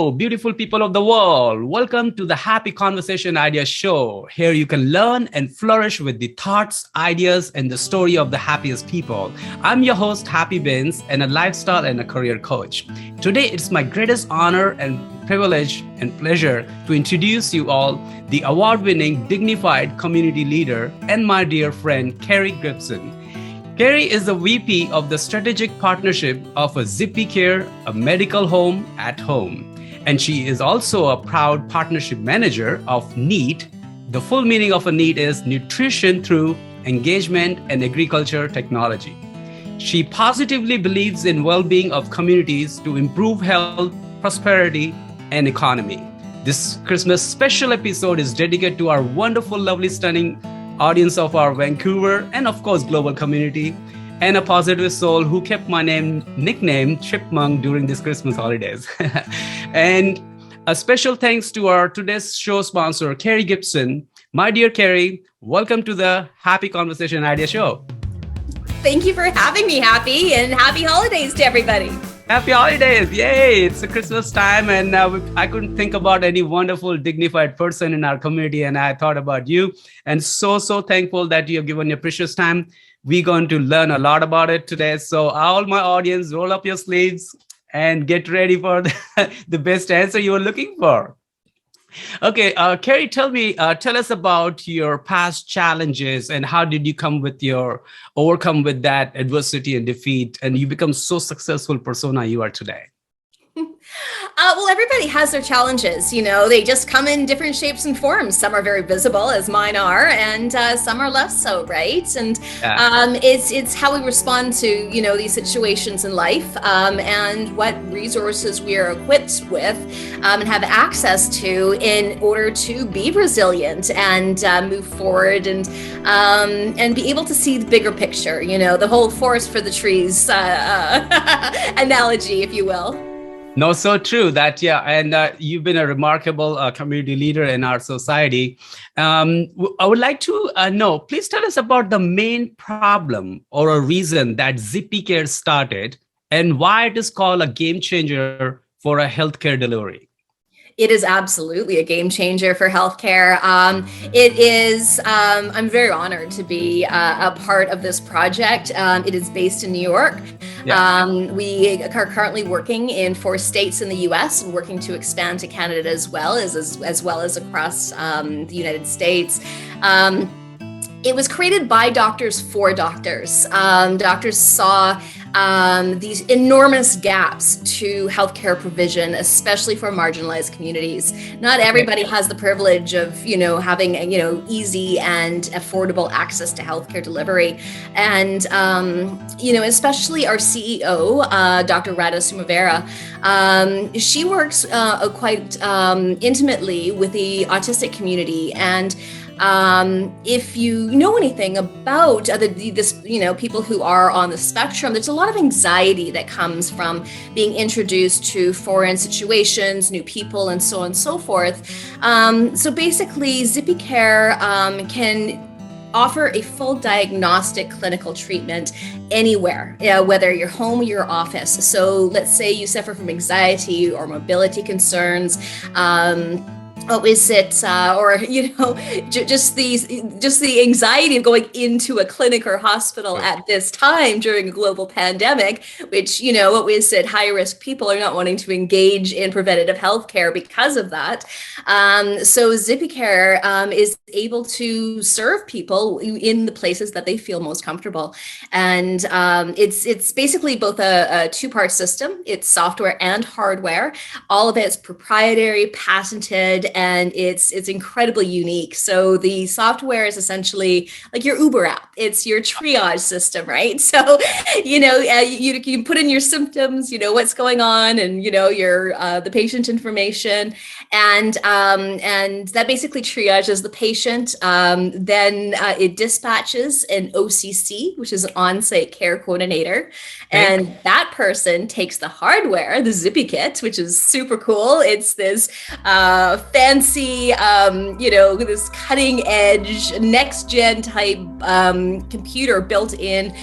Hello, beautiful people of the world. Welcome to the Happy Conversation Idea Show. Here you can learn and flourish with the thoughts, ideas, and the story of the happiest people. I'm your host, Happy Bains, and a lifestyle and a career coach. Today, it's my greatest honor and privilege and pleasure to introduce you all the award-winning dignified community leader and my dear friend, Kerry Gibson. Kerry is the VP of the Strategic Partnership of a Ziphycare, a medical home at home. And she is also a proud partnership manager of NEAT. The full meaning of a NEAT is Nutrition Through Engagement and Agriculture Technology. She positively believes in well-being of communities to improve health, prosperity, and economy. This Christmas special episode is dedicated to our wonderful, lovely, stunning audience of our Vancouver and of course global community, and a positive soul who kept my nickname Chipmunk during this Christmas holidays. And a special thanks to our today's show sponsor, Kerry Gibson. My dear Kerry, welcome to the Happy Conversation Idea Show. Thank you for having me, Happy, and happy holidays to everybody. Happy holidays. Yay. It's a Christmas time. And I couldn't think about any wonderful, dignified person in our community. And I thought about you. And so thankful that you have given your precious time. We're going to learn a lot about it today. So all my audience, roll up your sleeves and get ready for the best answer you were looking for. Okay, Kerry, tell us about your past challenges and how did you overcome with that adversity and defeat, and you become so successful persona you are today. Well, everybody has their challenges, they just come in different shapes and forms. Some are very visible, as mine are, and some are less so, right? And it's how we respond to, these situations in life, and what resources we are equipped with and have access to in order to be resilient and move forward and be able to see the bigger picture, the whole forest for the trees analogy, if you will. No, so true that, yeah. And you've been a remarkable community leader in our society. I would like to know, please tell us about the main problem or a reason that Ziphycare started and why it is called a game changer for a healthcare delivery. It is absolutely a game changer for healthcare. It is, I'm very honored to be a part of this project. It is based in New York. Yeah. We are currently working in 4 states in the US and working to expand to Canada as well as across the United States. It was created by doctors for doctors. Doctors saw these enormous gaps to healthcare provision, especially for marginalized communities. Not everybody has the privilege of, having, easy and affordable access to healthcare delivery. And, especially our CEO, Dr. Radha Sumavera, she works quite intimately with the autistic community. And if you know anything about people who are on the spectrum, there's a lot of anxiety that comes from being introduced to foreign situations, new people, and so on and so forth. So basically, Ziphycare can offer a full diagnostic clinical treatment anywhere, whether your home or your office. So let's say you suffer from anxiety or mobility concerns, just the anxiety of going into a clinic or hospital at this time during a global pandemic, which, we said high risk people are not wanting to engage in preventative health care because of that. So Ziphycare is able to serve people in the places that they feel most comfortable. And it's basically both a 2-part system. It's software and hardware. All of it's proprietary, patented, and it's incredibly unique. So the software is essentially like your Uber app. It's your triage system, right? So, you can put in your symptoms, what's going on, and, your the patient information. And that basically triages the patient. Then it dispatches an OCC, which is an on-site care coordinator. Okay. And that person takes the hardware, the Zippy kit, which is super cool. It's this fancy, this cutting edge, next gen type computer built in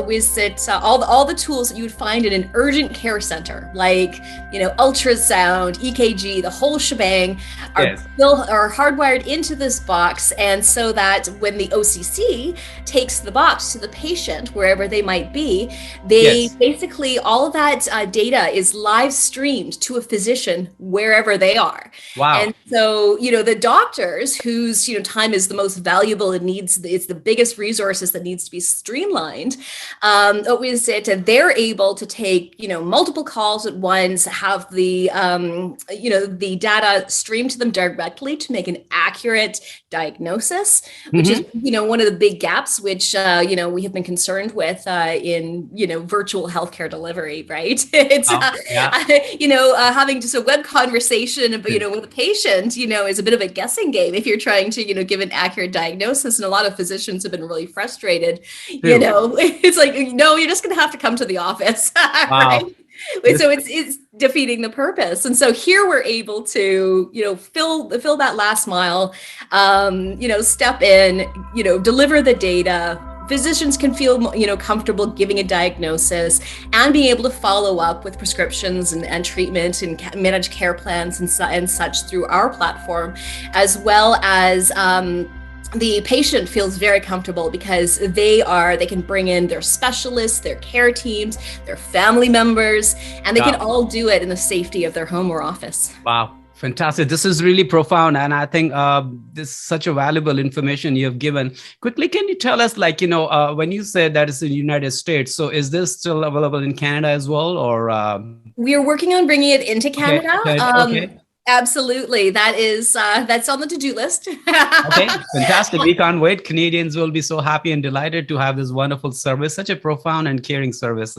with it, all the tools that you would find in an urgent care center, like, ultrasound, EKG, the whole shebang are hardwired into this box. And so that when the OCC takes the box to the patient, wherever they might be, they basically, all of that data is live streamed to a physician wherever they are. Wow. And so, the doctors whose, time is the most valuable and it's the biggest resources that needs to be streamlined, they're able to take, multiple calls at once, have the data streamed to them directly to make an accurate diagnosis, which is, one of the big gaps, which, we have been concerned with in, virtual healthcare delivery, right? It's, having just a web conversation, with a patient, is a bit of a guessing game if you're trying to, give an accurate diagnosis. And a lot of physicians have been really frustrated. It's like, no, you're just going to have to come to the office. Wow. Right? So it's defeating the purpose. And so here we're able to, fill that last mile, step in, deliver the data. Physicians can feel, comfortable giving a diagnosis and being able to follow up with prescriptions and treatment and manage care plans and such through our platform, as well as the patient feels very comfortable because they can bring in their specialists, their care teams, their family members, and they can all do it in the safety of their home or office. Wow. Fantastic. This is really profound. And I think this is such a valuable information you have given. Quickly, can you tell us, when you said that it's in the United States, so is this still available in Canada as well? Or we are working on bringing it into Canada. Okay. Absolutely. That's on the to-do list. Okay, fantastic. We can't wait. Canadians will be so happy and delighted to have this wonderful service, such a profound and caring service.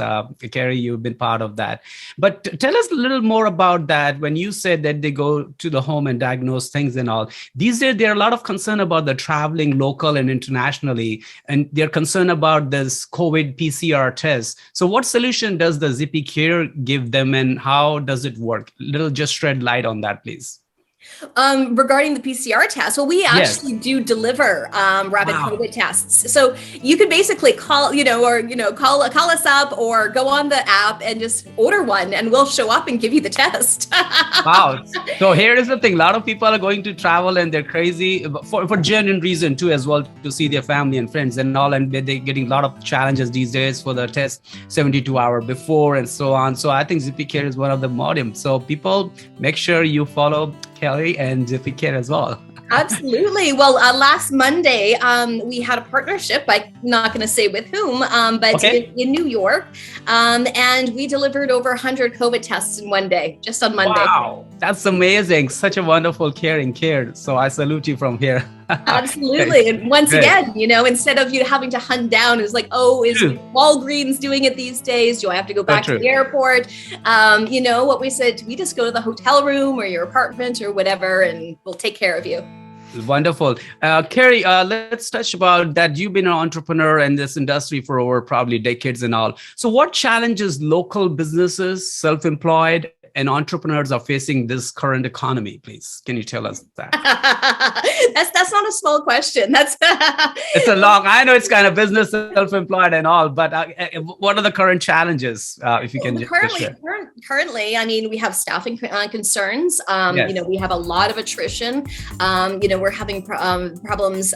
Kerry, you've been part of that. But tell us a little more about that. When you said that they go to the home and diagnose things and all, these days there are a lot of concern about the traveling local and internationally, and they're concerned about this COVID PCR test. So what solution does the Ziphycare give them, and how does it work? Just shed light on that, please. Regarding the PCR test, well, we actually do deliver rapid COVID tests. So you can basically call us up or go on the app and just order one, and we'll show up and give you the test. Wow. So here is the thing. A lot of people are going to travel and they're crazy for genuine reason too, as well, to see their family and friends and all. And they're getting a lot of challenges these days for the test 72 hours before and so on. So I think Ziphycare is one of the modem. So people, make sure you follow Kerry and Ziphycare as well. Absolutely. Well, last Monday, we had a partnership. I'm not going to say with whom, but in New York. And we delivered over 100 COVID tests in one day, just on Monday. Wow, that's amazing. Such a wonderful caring care. So I salute you from here. Absolutely. And once again, instead of having to hunt down, it's like, is Walgreens doing it these days? Do I have to go back to the airport? What we said, we just go to the hotel room or your apartment or whatever, and we'll take care of you. Wonderful. Kerry, let's touch about that. You've been an entrepreneur in this industry for over probably decades and all. So what challenges local businesses, self-employed, and entrepreneurs are facing this current economy, please? Can you tell us that? That's not a small question. It's I know it's kind of business, self-employed and all, but what are the current challenges, if you can just share? Currently, we have staffing concerns. We have a lot of attrition. We're having problems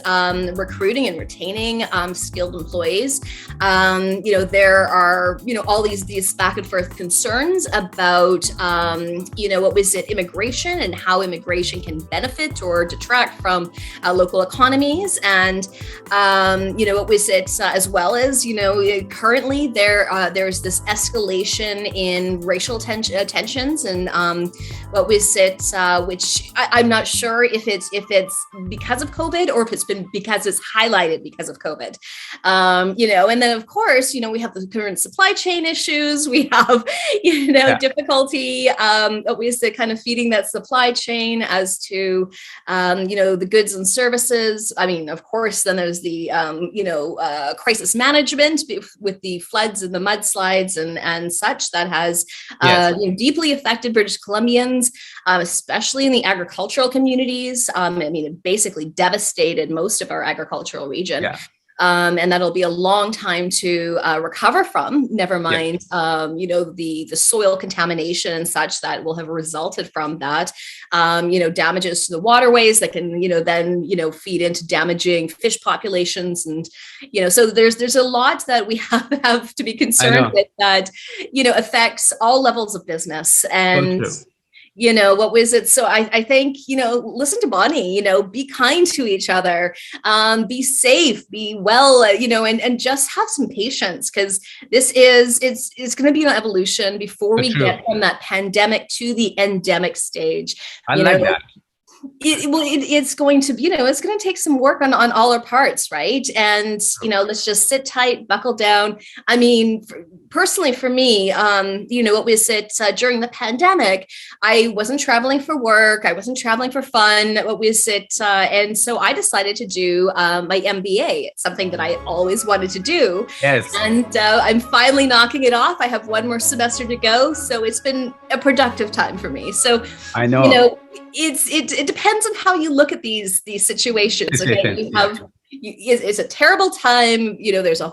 recruiting and retaining skilled employees. There are, all these back and forth concerns about immigration and how immigration can benefit or detract from local economies. And, as well as, currently there's this escalation in racial tensions and which I'm not sure if it's because of COVID or if it's been because it's highlighted because of COVID. And then of course, we have the current supply chain issues. We have, difficulty be always the kind of feeding that supply chain as to, the goods and services. I mean, of course, then there's the, crisis management with the floods and the mudslides and such that has deeply affected British Columbians, especially in the agricultural communities. It basically devastated most of our agricultural region. Yeah. And that'll be a long time to recover from, never mind, the soil contamination and such that will have resulted from that, damages to the waterways that can, then, feed into damaging fish populations. And, so there's a lot that we have to be concerned with that, affects all levels of business. And what was it? So I think, listen to Bonnie, be kind to each other, be safe, be well, and just have some patience, because it's going to be an evolution before we get from that pandemic to the endemic stage. I like that. It's going to be, it's going to take some work on all our parts, right? And, let's just sit tight, buckle down. I mean, personally for me, what was it during the pandemic, I wasn't traveling for work. I wasn't traveling for fun. What was it? And so I decided to do my MBA. It's something that I always wanted to do. Yes. And I'm finally knocking it off. I have one more semester to go. So it's been a productive time for me. So, I know. It depends on how you look at these situations. Okay, it's a terrible time. There's a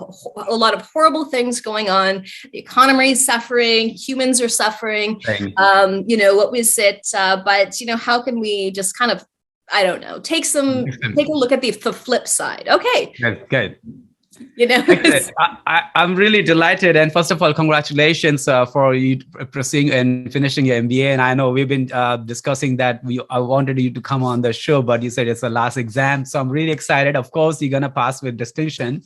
lot of horrible things going on. The economy is suffering. Humans are suffering. What was it? But how can we just kind of, I don't know, take a look at the flip side? Okay, good. I'm really delighted, and first of all, congratulations for you pursuing and finishing your MBA. And I know we've been discussing that I wanted you to come on the show, but you said it's the last exam, so I'm really excited. Of course, you're gonna pass with distinction.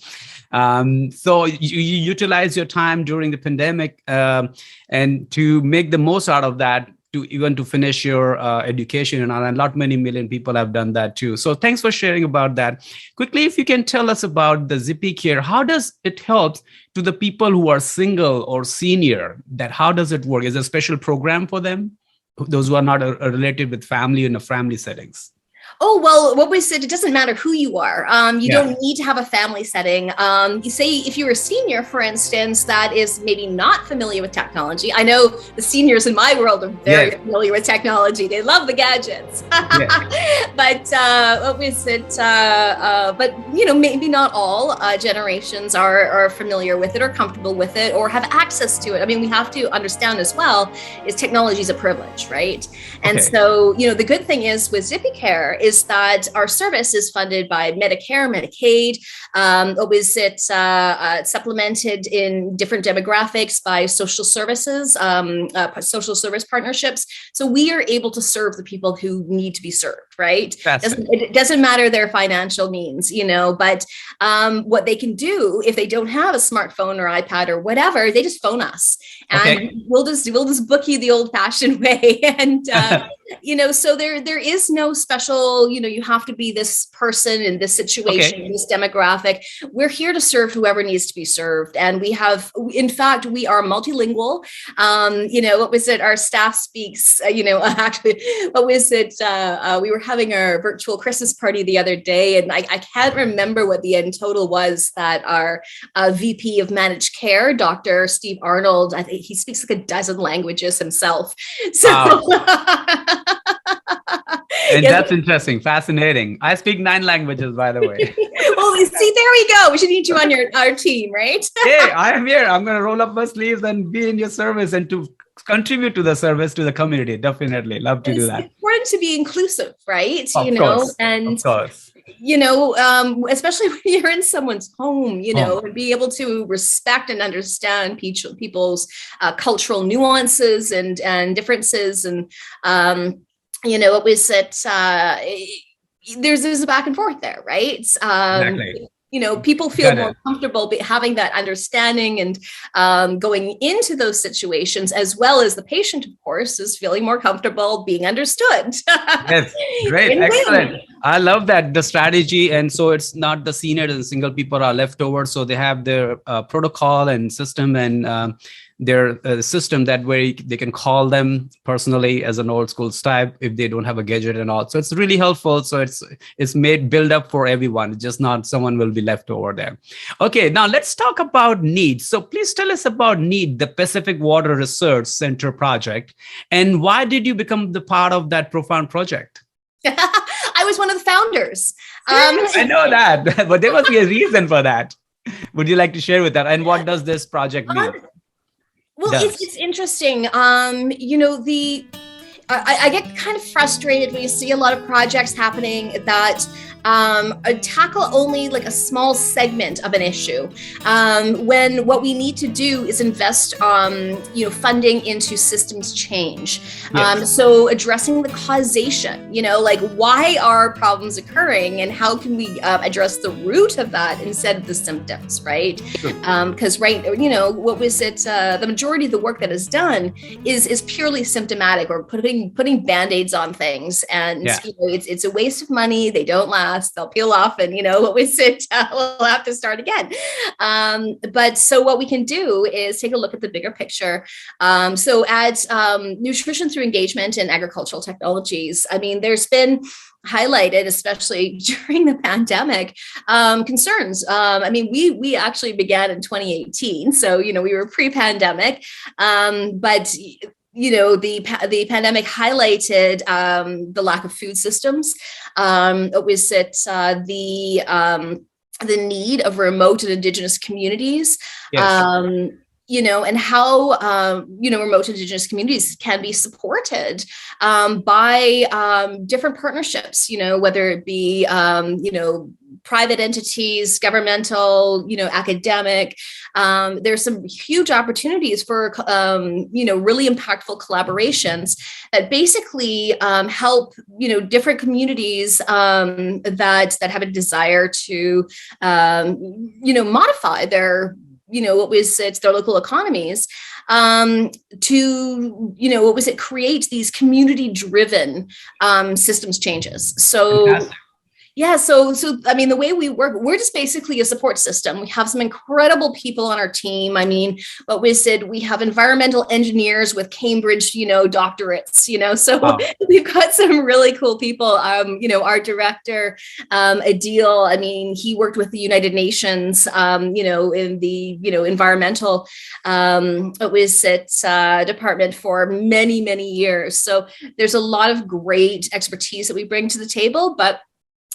So you utilize your time during the pandemic and to make the most out of that, to finish your education, and a lot many million people have done that too. So thanks for sharing about that. Quickly, if you can tell us about the Ziphycare, how does it help to the people who are single or senior? How does it work? Is there a special program for them, those who are not related with family in a family settings? Oh, well, what we said, it doesn't matter who you are. You don't need to have a family setting. You say if you're a senior, for instance, that is maybe not familiar with technology. I know the seniors in my world are very familiar with technology. They love the gadgets. But what was it? But, maybe not all generations are familiar with it or comfortable with it or have access to it. I mean, we have to understand as well is technology is a privilege, right? And so, the good thing is with Ziphycare is that our service is funded by Medicare, Medicaid. Was it supplemented in different demographics by social services, social service partnerships? So we are able to serve the people who need to be served, right? It doesn't matter their financial means, but what they can do if they don't have a smartphone or iPad or whatever, they just phone us, and we'll just book you the old-fashioned way. And so there is no special, you have to be this person in this situation, this demographic. We're here to serve whoever needs to be served. And we are multilingual. What was it? Our staff speaks, actually, what was it? We were having our virtual Christmas party the other day, and I can't remember what the end total was that our VP of Managed Care, Dr. Steve Arnold, I think he speaks like a dozen languages himself. So. Wow. And that's interesting, fascinating. I speak 9 languages, by the way. Well, see, there we go. We should need you on our team, right? Hey, I am here. I'm going to roll up my sleeves and be in your service and to contribute to the service, to the community. Definitely. Love to do that. It's important to be inclusive, right? Of course. Especially when you're in someone's home, and be able to respect and understand people's cultural nuances and differences. And, what was it? There's a back and forth there, right? Exactly. People feel more comfortable having that understanding and going into those situations, as well as the patient, of course, is feeling more comfortable being understood. Yes, great, excellent. I love that, the strategy. And so it's not the seniors and single people are left over. So they have their protocol and system, and their system that way they can call them personally as an old school type if they don't have a gadget and all. So it's really helpful. So it's made build up for everyone, just not someone will be left over there. Okay, now let's talk about NEED. So please tell us about NEED, the Pacific Water Research Center project, and why did you become the part of that profound project? I was one of the founders. I know that, but there must be a reason for that. Would you like to share with that? And what does this project mean? Well, it's interesting. I get kind of frustrated when you see a lot of projects happening that tackle only like a small segment of an issue, when what we need to do is invest funding into systems change. Yes. So addressing the causation, like why are problems occurring and how can we address the root of that instead of the symptoms, right? Because what was it, the majority of the work that is done is purely symptomatic, or putting band-aids on things, and it's a waste of money. They don't last. They'll peel off, and what we said, we'll have to start again. But so what we can do is take a look at the bigger picture. So at Nutrition Through Engagement in Agricultural Technologies, there's been highlighted, especially during the pandemic, concerns. We actually began in 2018, so we were pre-pandemic, but the pandemic highlighted the lack of food systems. The need of remote and Indigenous communities. Yes. And how, remote Indigenous communities can be supported by different partnerships, whether it be, private entities, governmental, academic. There's some huge opportunities for, really impactful collaborations that basically help, different communities that have a desire to, modify their their local economies, to create these community-driven systems changes. So. Fantastic. Yeah. So the way we work, we're just basically a support system. We have some incredible people on our team. We have environmental engineers with Cambridge, doctorates, so wow. We've got some really cool people. Our director, Adil, he worked with the United Nations, in the, environmental, department for many, many years. So there's a lot of great expertise that we bring to the table, but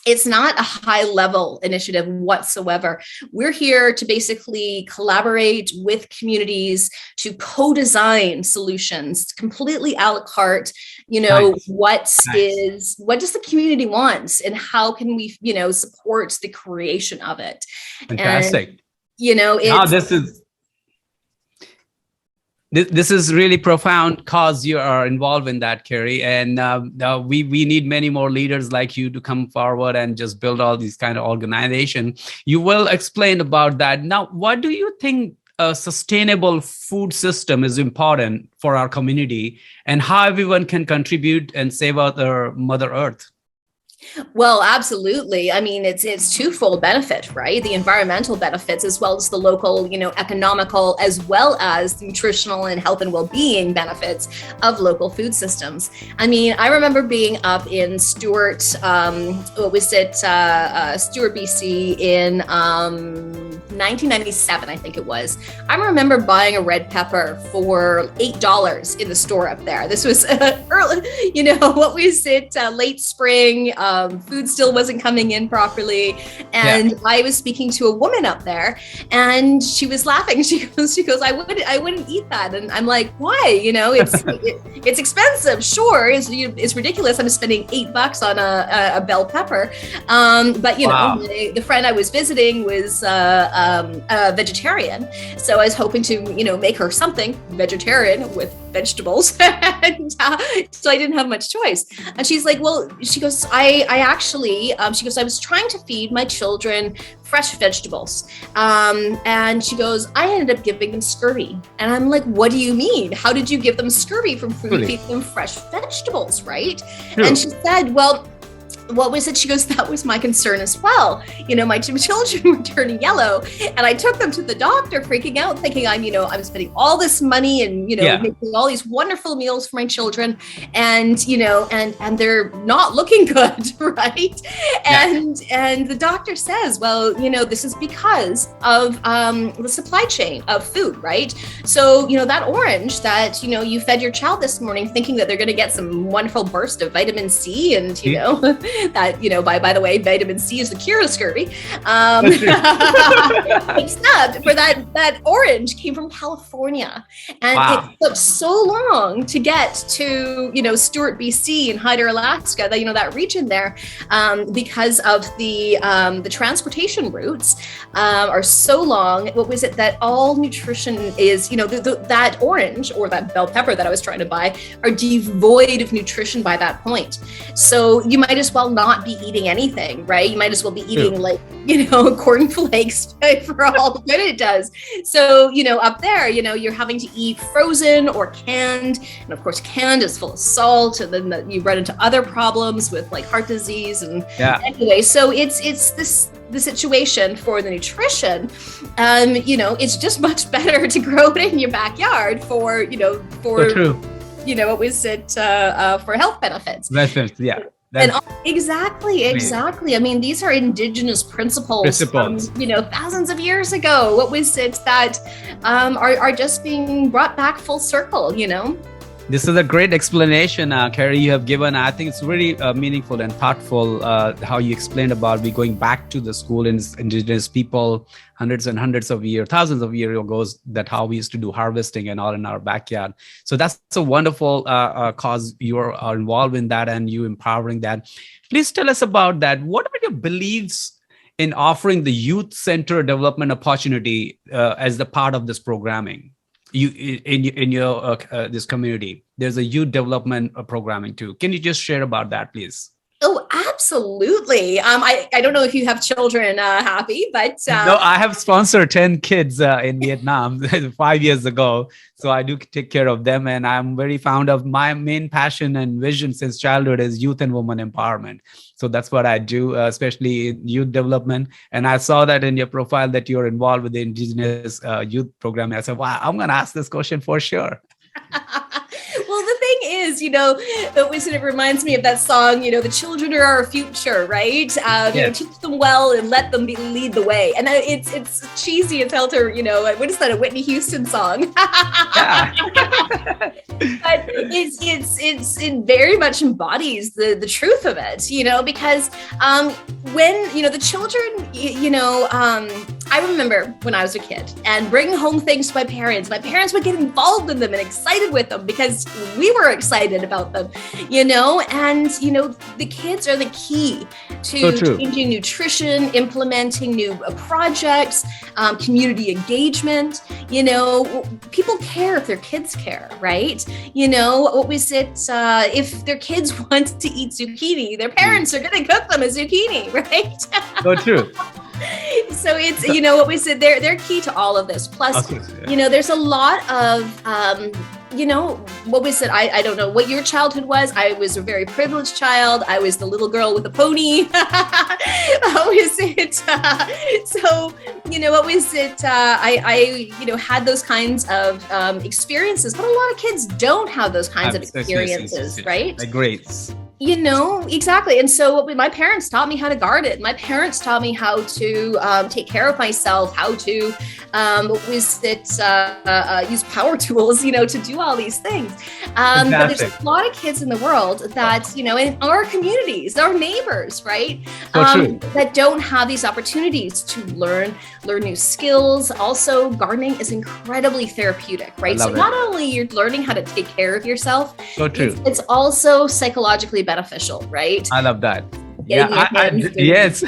it's not a high-level initiative whatsoever. We're here to basically collaborate with communities to co-design solutions, completely a la carte. Nice. What does the community want, and how can we, support the creation of it? Fantastic. And, This is really profound cause you are involved in that, Kerry. And we need many more leaders like you to come forward and just build all these kind of organization. You will explain about that. Now, what do you think a sustainable food system is important for our community, and how everyone can contribute and save our Mother Earth? Well, absolutely. It's twofold benefit, right? The environmental benefits, as well as the local, economical, as well as the nutritional and health and well-being benefits of local food systems. I remember being up in Stewart, Stewart, BC in 1997, I think it was. I remember buying a red pepper for $8 in the store up there. This was early, late spring. Food still wasn't coming in properly. And I was speaking to a woman up there, and she was laughing. She goes, I wouldn't eat that. And I'm like, why? It's expensive. Sure. It's ridiculous. I'm spending $8 on a bell pepper. But wow. The friend I was visiting was a vegetarian. So I was hoping to, make her something vegetarian with vegetables. And so I didn't have much choice. And she's like, I was trying to feed my children fresh vegetables. And she goes, I ended up giving them scurvy. And I'm like, what do you mean? How did you give them scurvy from feeding them fresh vegetables, right? True. And she said, well, what was it? She goes, that was my concern as well. My two children were turning yellow, and I took them to the doctor freaking out, thinking I'm spending all this money and, making all these wonderful meals for my children, and, and they're not looking good. Right. And the doctor says, well, this is because of the supply chain of food. Right. So, that orange that, you fed your child this morning thinking that they're going to get some wonderful burst of vitamin C, and, that, by the way, vitamin C is the cure to scurvy. Except for that orange came from California, and it took so long to get to, Stewart, BC, and Hyder, Alaska, that region there, because of the transportation routes are so long. What was it that all nutrition is, that orange or that bell pepper that I was trying to buy are devoid of nutrition by that point. So you might as well not be eating anything, right? You might as well be eating cornflakes for all the good it does. So, up there, you're having to eat frozen or canned. And of course, canned is full of salt. And then you run into other problems with like heart disease. And anyway, so it's the situation for the nutrition. It's just much better to grow it in your backyard for what was it, for health benefits. Exactly. I mean, these are indigenous principles. From, thousands of years ago. What was it that are just being brought back full circle, This is a great explanation, Kerry, you have given. I think it's really meaningful and thoughtful how you explained about we going back to the school and indigenous people hundreds and hundreds of years, thousands of years ago, that how we used to do harvesting and all in our backyard. So that's a wonderful cause you are involved in that and you empowering that. Please tell us about that. What are your beliefs in offering the youth center development opportunity as the part of this programming? You in your this community, there's a youth development programming too. Can you just share about that, please? Oh, absolutely. I don't know if you have children, Happy, but no, I have sponsored 10 kids in Vietnam 5 years ago. So I do take care of them, and I'm very fond of my main passion and vision since childhood is youth and women empowerment. So that's what I do, especially in youth development. And I saw that in your profile that you're involved with the Indigenous youth program. I said, wow, I'm going to ask this question for sure. Well, the thing is, it reminds me of that song, the children are our future, right? Teach them well and let them lead the way. And it's cheesy as hell to, what is that, a Whitney Houston song? Yeah. But it very much embodies the truth of it, because when, the children, I remember when I was a kid and bringing home things to my parents would get involved in them and excited with them because we were excited about them, and, the kids are the key to changing nutrition, implementing new projects, community engagement. People care if their kids care, right? What was it? If their kids want to eat zucchini, their parents are going to cook them a zucchini, right? So true. So it's, what we said, they're key to all of this. Plus, there's a lot of, what was it? I don't know what your childhood was. I was a very privileged child. I was the little girl with a pony. What was it? So, what was it? I had those kinds of experiences, but a lot of kids don't have those kinds of experiences, right? Great. Exactly. And so my parents taught me how to garden. My parents taught me how to take care of myself, how to use power tools, to do all these things. But there's a lot of kids in the world that, in our communities, our neighbors, right, that don't have these opportunities to learn new skills. Also, gardening is incredibly therapeutic, right? So not only you're learning how to take care of yourself, it's also psychologically beneficial, right? I love that. Yes.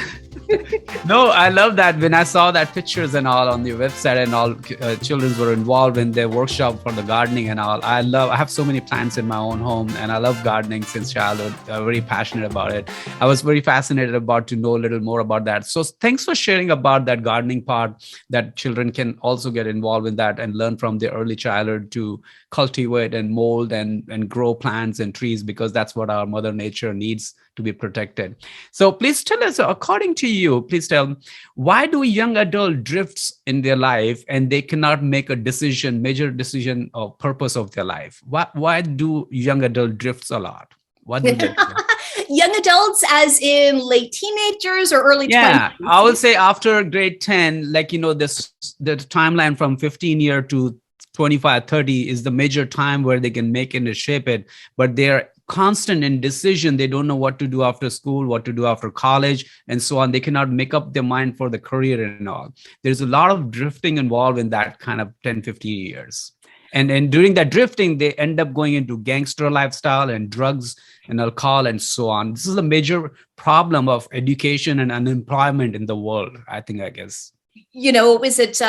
No, I love that. When I saw that pictures and all on your website and all, children were involved in their workshop for the gardening and all. I have so many plants in my own home and I love gardening since childhood. I'm very passionate about it. I was very fascinated about to know a little more about that. So thanks for sharing about that gardening part, that children can also get involved in that and learn from their early childhood to cultivate and mold and grow plants and trees, because that's what our mother nature needs to be protected. So please tell us, according to you, please tell, why do young adult drifts in their life and they cannot make a decision, major decision or purpose of their life? Why do young adult drifts a lot? What do they do? Young adults, as in late teenagers or early 20s? Yeah, I will say after grade 10, like, this the timeline from 15 year to 25, 30 is the major time where they can make it and shape it, but they're constant in decision. They don't know what to do after school, what to do after college, and so on. They cannot make up their mind for the career and all. There's a lot of drifting involved in that kind of 10, 15 years. And during that drifting, they end up going into gangster lifestyle and drugs and alcohol and so on. This is a major problem of education and unemployment in the world, I guess. Is it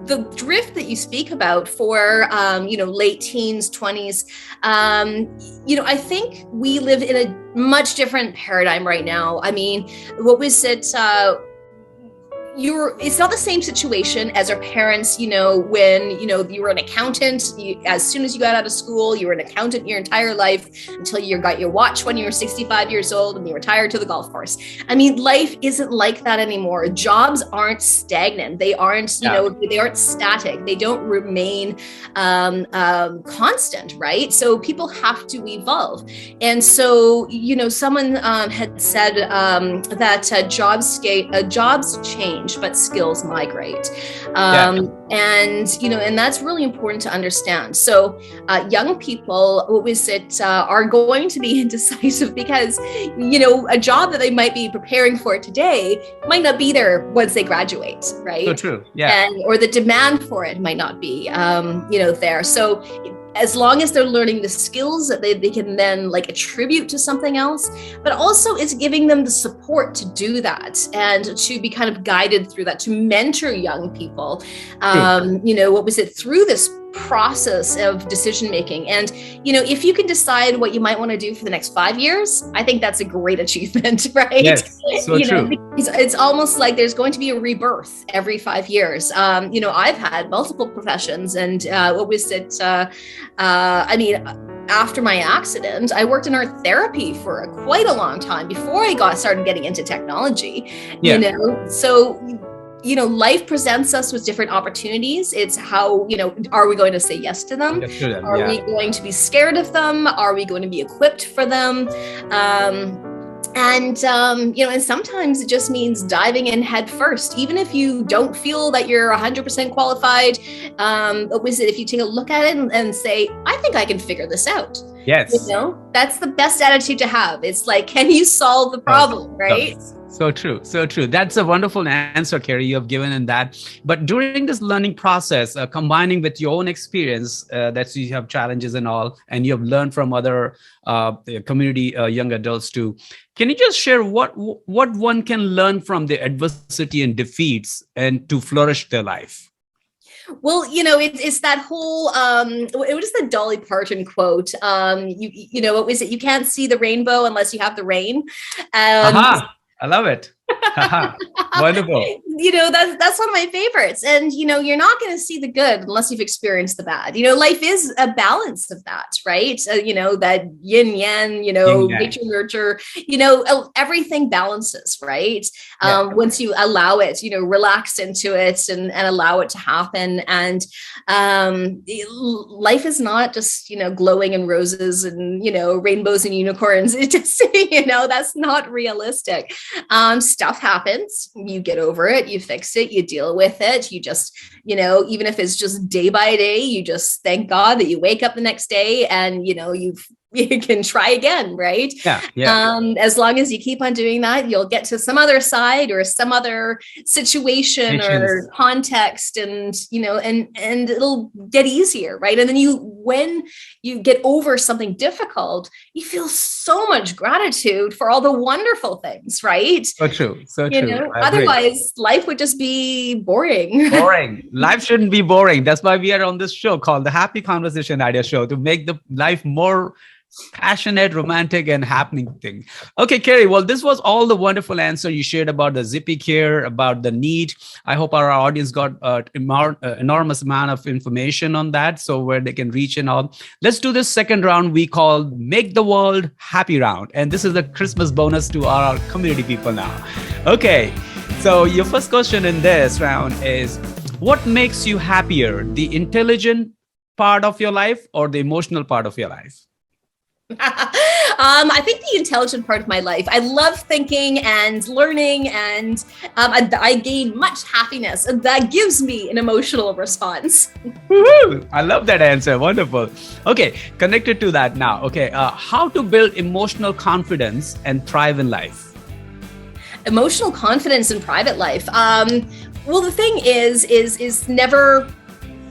the drift that you speak about for, late teens, 20s? I think we live in a much different paradigm right now. I mean, what was it? It's not the same situation as our parents, when, you were an accountant, as soon as you got out of school, you were an accountant your entire life until you got your watch when you were 65 years old and you retired to the golf course. I mean, life isn't like that anymore. Jobs aren't stagnant. They aren't, they aren't static. They don't remain constant, right? So people have to evolve. And so, someone had said that jobs change, but skills migrate. And that's really important to understand. So young people, are going to be indecisive because, a job that they might be preparing for today might not be there once they graduate, right? So true. Yeah. Or the demand for it might not be, there. So as long as they're learning the skills that they can then attribute to something else, but also it's giving them the support to do that and to be kind of guided through that, to mentor young people, through this process of decision making. And if you can decide what you might want to do for the next 5 years, I think that's a great achievement, right? Yes, so true. It's almost like there's going to be a rebirth every 5 years. I've had multiple professions, and after my accident, I worked in art therapy for quite a long time before I started getting into technology. So life presents us with different opportunities. It's how, are we going to say yes to them? Are we going to be scared of them? Are we going to be equipped for them? And sometimes it just means diving in head first, even if you don't feel that you're 100% qualified. If you take a look at it and say, I think I can figure this out. Yes. That's the best attitude to have. It's like, can you solve the problem, right? So true. So true. That's a wonderful answer, Kerry, you have given in that. But during this learning process, combining with your own experience, that you have challenges and all, and you have learned from other community young adults too. Can you just share what one can learn from the adversity and defeats and to flourish their life? Well, it's that whole, what is the Dolly Parton quote? You can't see the rainbow unless you have the rain. I love it. Wonderful. That's one of my favorites. And, you're not going to see the good unless you've experienced the bad. Life is a balance of that, right? That yin yang, nature, nurture, everything balances, right? Once you allow it, relax into it and allow it to happen. And life is not just, glowing in roses and, rainbows and unicorns. It just, that's not realistic. Stuff happens, you get over it, you fix it, you deal with it. You just, even if it's just day by day, you just thank God that you wake up the next day and, you can try again, right? As long as you keep on doing that, you'll get to some other side or some other situation or context, and and it'll get easier, right? And then when you get over something difficult, you feel so much gratitude for all the wonderful things, right? So true. Otherwise, life would just be boring. Life shouldn't be boring. That's why we are on this show called the Happy Conversation Idea Show, to make the life more passionate, romantic, and happening thing. Okay, Kerry. Well, this was all the wonderful answer you shared about the Ziphycare, about the need. I hope our audience got enormous amount of information on that, so where they can reach and all. Let's do this second round we call Make the World Happy Round, and this is the Christmas bonus to our community people now. Okay, so your first question in this round is, what makes you happier, the intelligent part of your life or the emotional part of your life? I think the intelligent part of my life. I love thinking and learning, and I gain much happiness, and that gives me an emotional response. Woo-hoo! I love that answer. Wonderful. Okay, connected to that now. Okay, how to build emotional confidence and thrive in life? Emotional confidence in private life. Well, the thing is never.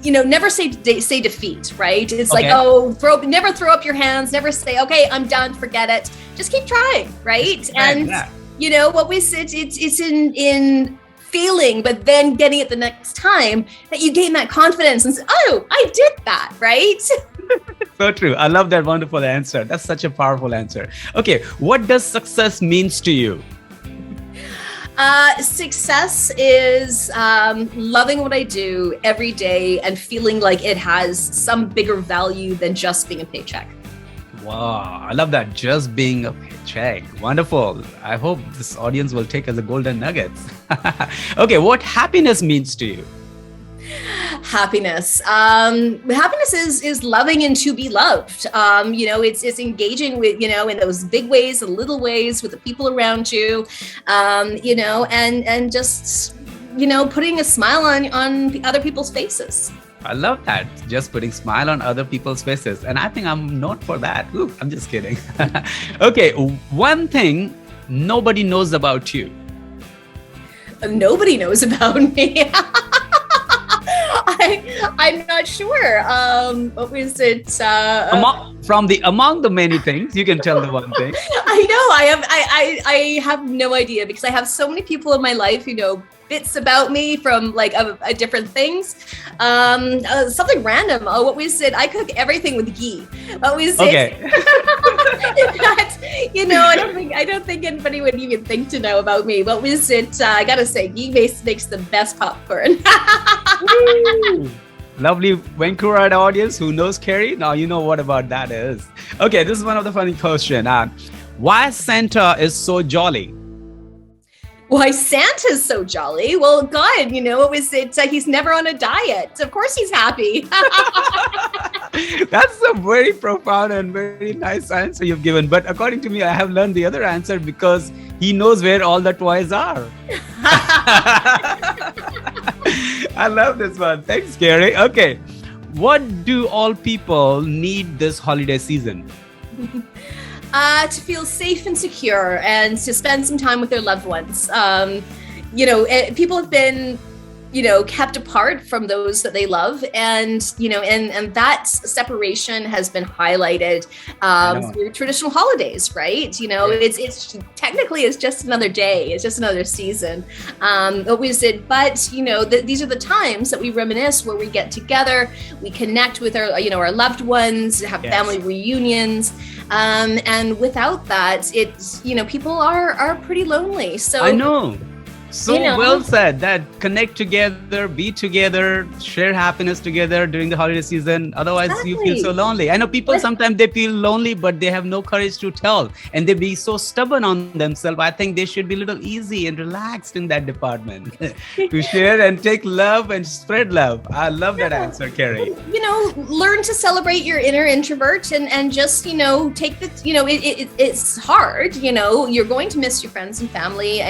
Never say defeat, right? It's Okay. like, oh, never throw up your hands, never say, okay, I'm done, forget it. Just keep trying, right? And Yeah. what we said, it's in failing, but then getting it the next time that you gain that confidence and say, oh, I did that, right? So true. I love that wonderful answer. That's such a powerful answer. Okay, what does success means to you? Success is loving what I do every day and feeling like it has some bigger value than just being a paycheck. Wow, I love that. Just being a paycheck. Wonderful. I hope this audience will take as a golden nuggets. Okay, what happiness means to you? Happiness. Happiness is loving and to be loved. It's engaging with, in those big ways and little ways with the people around you, and just, putting a smile on other people's faces. I love that. Just putting smile on other people's faces. And I think I'm known for that. Ooh, I'm just kidding. Okay, one thing nobody knows about you. Nobody knows about me. I'm not sure. What was it? Among the many things, you can tell the one thing. I know. I have no idea because I have so many people in my life who know bits about me from like different things. Something random. Oh, what was it? I cook everything with ghee. What was it? Okay. I don't think anybody would even think to know about me. What was it? I gotta say, ghee makes the best popcorn. Woo! Lovely Vancouver audience who knows Kerry. Now you know what about that is. Okay, this is one of the funny question. Why Santa is so jolly? Why Santa's so jolly? Well, God, what was it? He's never on a diet. Of course he's happy. That's a very profound and very nice answer you've given. But according to me, I have learned the other answer because he knows where all the toys are. I love this one. Thanks, Kerry. Okay. What do all people need this holiday season? To feel safe and secure and to spend some time with their loved ones. People have been, kept apart from those that they love. And that separation has been highlighted through traditional holidays, right? It's technically it's just another day. It's just another season. But these are the times that we reminisce where we get together, we connect with our loved ones, have family reunions. And without that, it's, people are pretty lonely. So I know. So well said, that connect together, be together, share happiness together during the holiday season. Otherwise, you feel so lonely. I know people sometimes they feel lonely, but they have no courage to tell. And they be so stubborn on themselves. I think they should be a little easy and relaxed in that department to share and take love and spread love. I love that answer, Kerry. Learn to celebrate your inner introvert and just, take the, it's hard, you're going to miss your friends and family,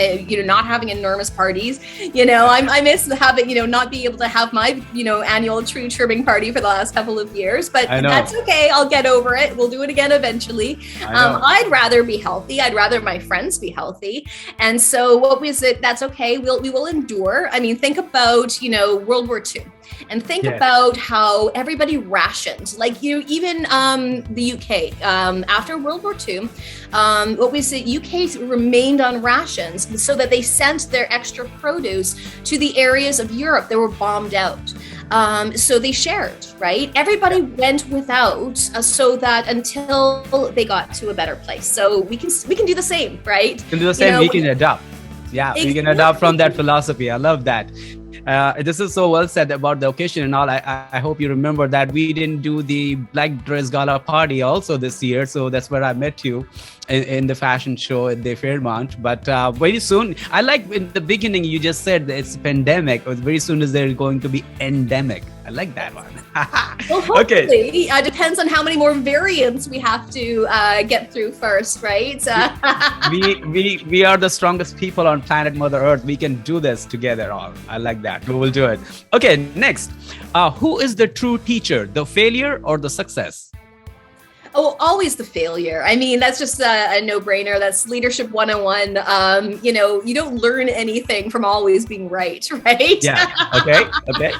not having enormous parties. I miss having, not being able to have my, annual tree trimming party for the last couple of years, but that's okay. I'll get over it. We'll do it again eventually. I'd rather be healthy. I'd rather my friends be healthy. And so what was it? That's okay. We will endure. I mean, think about, World War II. And think about how everybody rationed, like even the UK after World War II. UK remained on rations so that they sent their extra produce to the areas of Europe that were bombed out. So they shared, right? Everybody went without, so that until they got to a better place. So we can do the same, right? We can do the same. We can adopt. Yeah, exactly. We can adopt from that philosophy. I love that. This is so well said about the occasion and all. I hope you remember that we didn't do the Black Dress Gala party also this year. So that's where I met you in the fashion show at the Fairmont. But very soon, I like in the beginning, you just said that it's pandemic. Or very soon is there going to be endemic. I like that one. Well, okay. Depends on how many more variants we have to get through first, right? we are the strongest people on planet Mother Earth. We can do this together all. I like that. We will do it. Okay, next. Who is the true teacher, the failure or the success? Oh, always the failure. I mean, that's just a no-brainer. That's leadership 101. You don't learn anything from always being right? Yeah. Okay.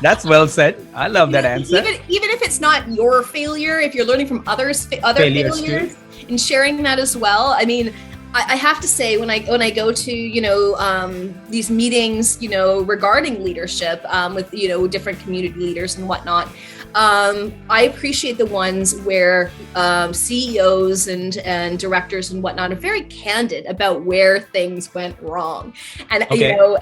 That's well said. I love that answer. Even if it's not your failure, if you're learning from other failures and sharing that as well. I mean, I have to say when I go to these meetings regarding leadership with different community leaders and whatnot, I appreciate the ones where CEOs and directors and whatnot are very candid about where things went wrong, and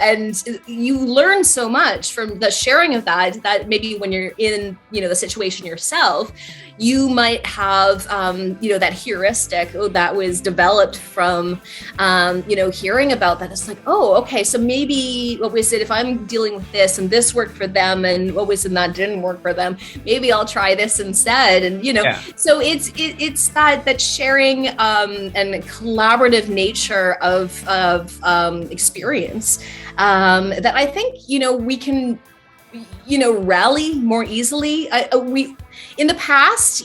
and you learn so much from the sharing of that maybe when you're in the situation yourself, you might have that heuristic that was developed from hearing about that. It's like, oh, okay, so maybe what was it, if I'm dealing with this and this worked for them and what was it that didn't work for them, maybe I'll try this instead. And so it's that sharing and collaborative nature of experience that I think we can rally more easily. In the past,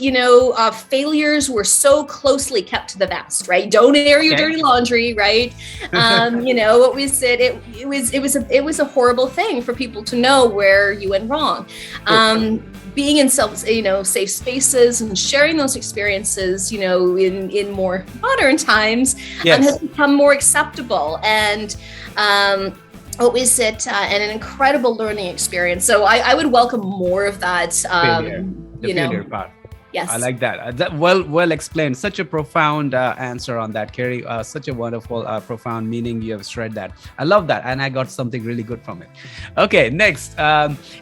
failures were so closely kept to the vest, right? Don't air your dirty laundry, right? What we said, it was a horrible thing for people to know where you went wrong. Being in safe spaces and sharing those experiences, in more modern times, has become more acceptable and and an incredible learning experience. So I would welcome more of that. The failure part. Yes. I like that. That well explained. Such a profound answer on that, Kerry. Such a wonderful, profound meaning you have shared that. I love that. And I got something really good from it. Okay, next.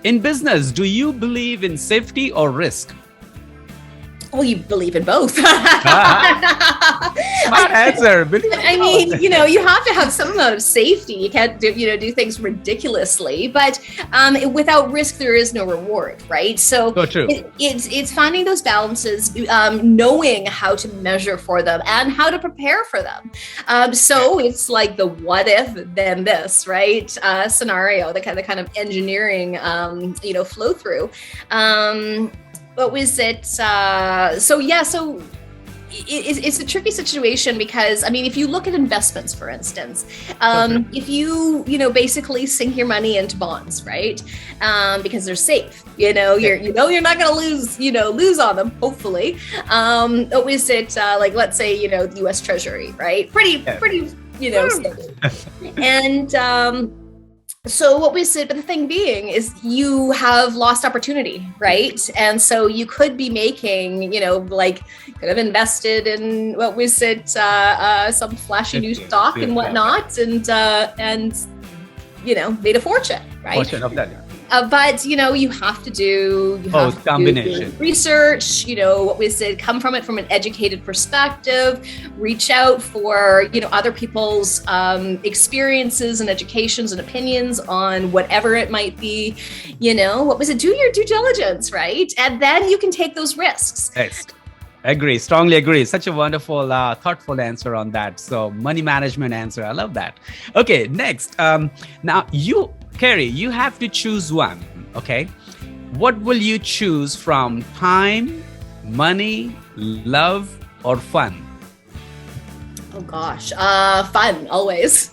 In business, do you believe in safety or risk? Oh, you believe in both. Smart answer. I mean, you have to have some amount of safety. You can't do things ridiculously, but without risk, there is no reward, right? So true. It's finding those balances, knowing how to measure for them and how to prepare for them. So it's like the what if, then this, right? Scenario, the kind of engineering, flow through. What was it? So it's a tricky situation because, I mean, if you look at investments, for instance, if you basically sink your money into bonds, right? Because they're safe, you're not going to lose on them, hopefully. What was it? Like, let's say, the U.S. Treasury, right? Pretty, steady. And, so what we said, but the thing being is you have lost opportunity, right? And so you could be making, could have invested in what we said, some flashy new stock and whatnot, and made a fortune, right? Fortune of that, yeah. But you have to do combination research. What we said, come from it from an educated perspective. Reach out for other people's experiences and educations and opinions on whatever it might be. What was it? Do your due diligence, right? And then you can take those risks. Yes. Agree, strongly agree. Such a wonderful, thoughtful answer on that. So money management answer. I love that. Okay, next. Now Kerry, you have to choose one, okay? What will you choose from time, money, love, or fun? Oh gosh, fun, always.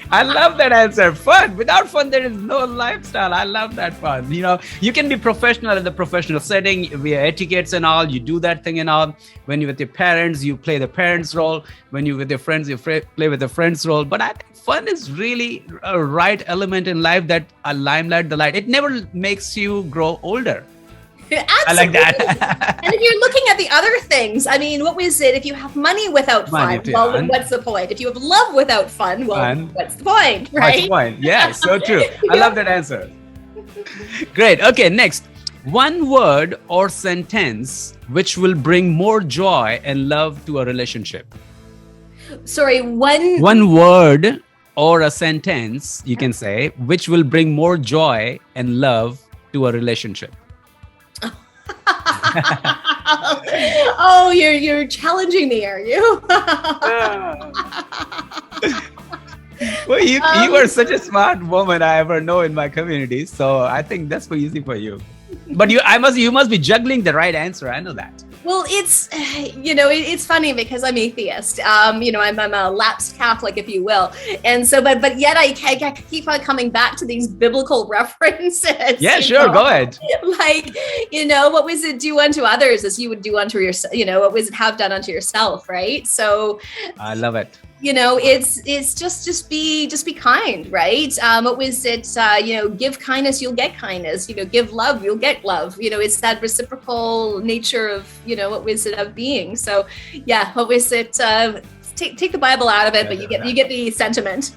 I love that answer. Fun. Without fun, there is no lifestyle. I love that fun. You can be professional in the professional setting, via etiquettes and all. You do that thing and all. When you're with your parents, you play the parents' role. When you're with your friends, you play with the friends' role. But I think fun is really a right element in life, that a limelight, the light. It never makes you grow older. Absolutely. I like that. And if you're looking at the other things, I mean, what was it? If you have money without fun, well, then what's the point? If you have love without fun, well, what's the point, right? What's the point? Yeah, so true. I love that answer. Great. Okay, next. One word or sentence which will bring more joy and love to a relationship. Sorry, one word or a sentence, you can say, which will bring more joy and love to a relationship. Oh, you're challenging me, are you? Well, you are such a smart woman I ever know in my community, so I think that's pretty easy for you. But you must be juggling the right answer. I know that. Well, it's, it's funny because I'm atheist. I'm a lapsed Catholic, if you will. And so, but yet I keep on coming back to these biblical references. Yeah, sure. Go ahead. Like, what was it? Do unto others as you would do unto yourself. What was it? Have done unto yourself. Right. So I love it. It's just be kind, right? What was it? Give kindness, you'll get kindness. Give love, you'll get love. It's that reciprocal nature of, what was it, of being. So yeah, what was it? Take the Bible out of it, but you get the sentiment.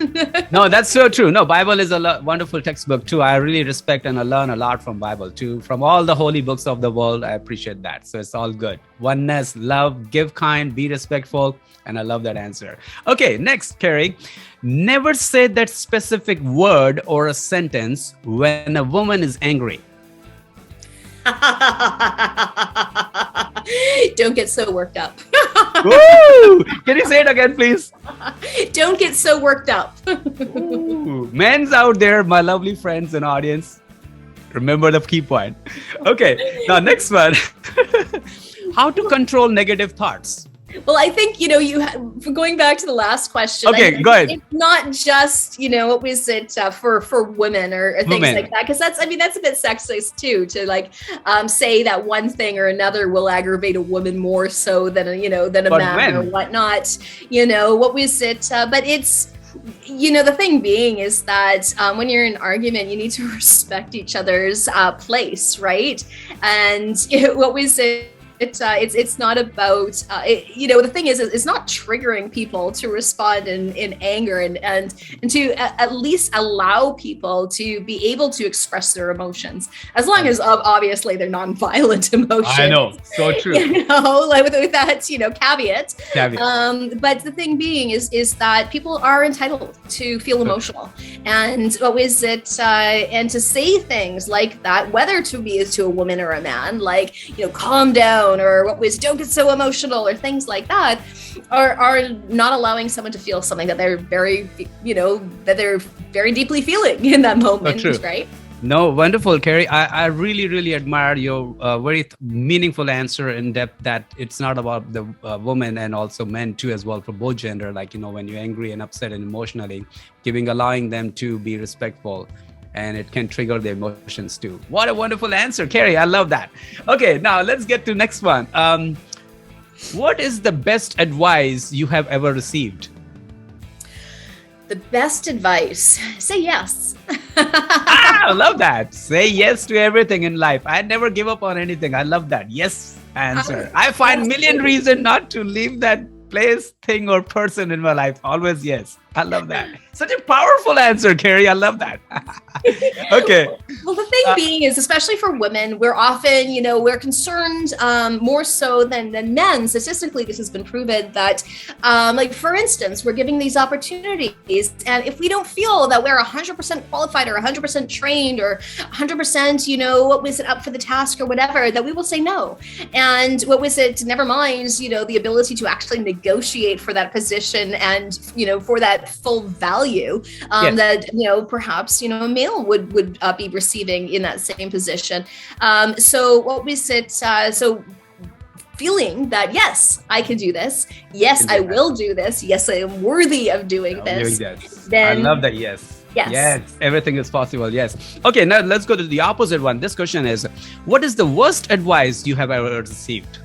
No, that's so true. No, Bible is a wonderful textbook too. I really respect and I learn a lot from Bible too. From all the holy books of the world, I appreciate that. So it's all good. Oneness, love, give kind, be respectful. And I love that answer. Okay, next, Kerry. Never say that specific word or a sentence when a woman is angry. Don't get so worked up. Woo! Can you say it again, please? Don't get so worked up. Ooh. Men's out there, my lovely friends and audience, remember the key point. Okay, now next one. How to control negative thoughts. Well, I think, going back to the last question. Okay, go ahead. It's not just, what was it for women or things like that? Because that's a bit sexist too, to say that one thing or another will aggravate a woman more so than a man or whatnot. What was it? But it's, the thing being is that when you're in an argument, you need to respect each other's place, right? And what was it? It's not about the thing is it's not triggering people to respond in anger and to at least allow people to be able to express their emotions, as long as obviously they're non-violent emotions. I know, so true. Like with that caveat. But the thing being is that people are entitled to feel emotional, and what was it? And to say things like that, whether to be to a woman or a man, like calm down. Or what was don't get so emotional or things like that are not allowing someone to feel something that they're very deeply feeling in that moment, right? No, wonderful, Kerry. I really, really admire your very meaningful answer in depth, that it's not about the woman and also men too as well, for both gender. Like, when you're angry and upset and emotionally, allowing them to be respectful. And it can trigger the emotions too. What a wonderful answer, Kerry. I love that. Okay, now let's get to next one. What is the best advice you have ever received? The best advice? Say yes. I love that. Say yes to everything in life. I never give up on anything. I love that. Yes answer. I find million reasons not to leave that place, thing, or person in my life. Always yes. I love that. Such a powerful answer, Kerry. I love that. Okay. Well, the thing being is, especially for women, we're often, we're concerned more so than men. Statistically, this has been proven that, for instance, we're giving these opportunities. And if we don't feel that we're 100% qualified or 100% trained or 100%, what was it, up for the task or whatever, that we will say no. And what was it, never mind, the ability to actually negotiate for that position and, for that full value that perhaps a male would be receiving in that same position. So what was it? So feeling that yes, I can do this. Yes, I will do this. Yes, I am worthy of doing this. Then I love that. Yes. Yes, everything is possible. Yes. Okay, now let's go to the opposite one. This question is, what is the worst advice you have ever received?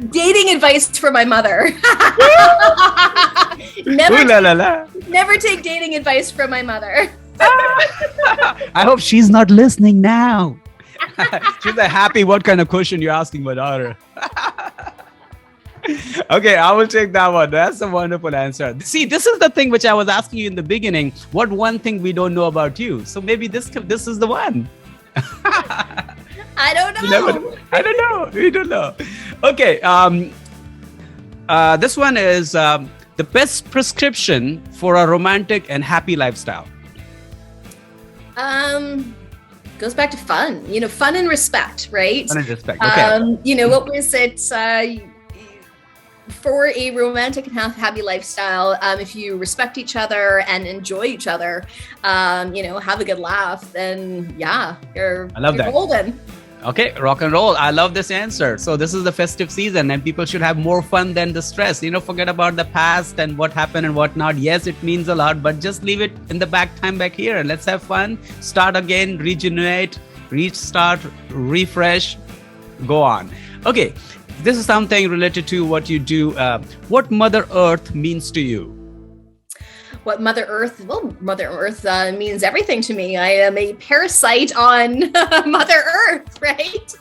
Dating advice for my mother. Never, Ooh la la la. never take dating advice from my mother. I hope she's not listening now. She's like, happy, what kind of question you're asking my daughter? Okay, I will take that one. That's a wonderful answer. See, this is the thing which I was asking you in the beginning. What one thing we don't know about you? So maybe this is the one. I don't know. I don't know. We don't know. Okay. This one is the best prescription for a romantic and happy lifestyle. Goes back to fun. Fun and respect, right? Fun and respect. Okay. What was it? For a romantic and happy lifestyle, if you respect each other and enjoy each other, have a good laugh, then you're golden. Okay, rock and roll. I love this answer. So this is the festive season and people should have more fun than the stress. Forget about the past and what happened and whatnot. Yes, it means a lot, but just leave it in the back here. Let's have fun, start again, regenerate, restart, refresh, go on. Okay. This is something related to what you do. What Mother Earth means to you? What Mother Earth? Well, Mother Earth means everything to me. I am a parasite on Mother Earth, right?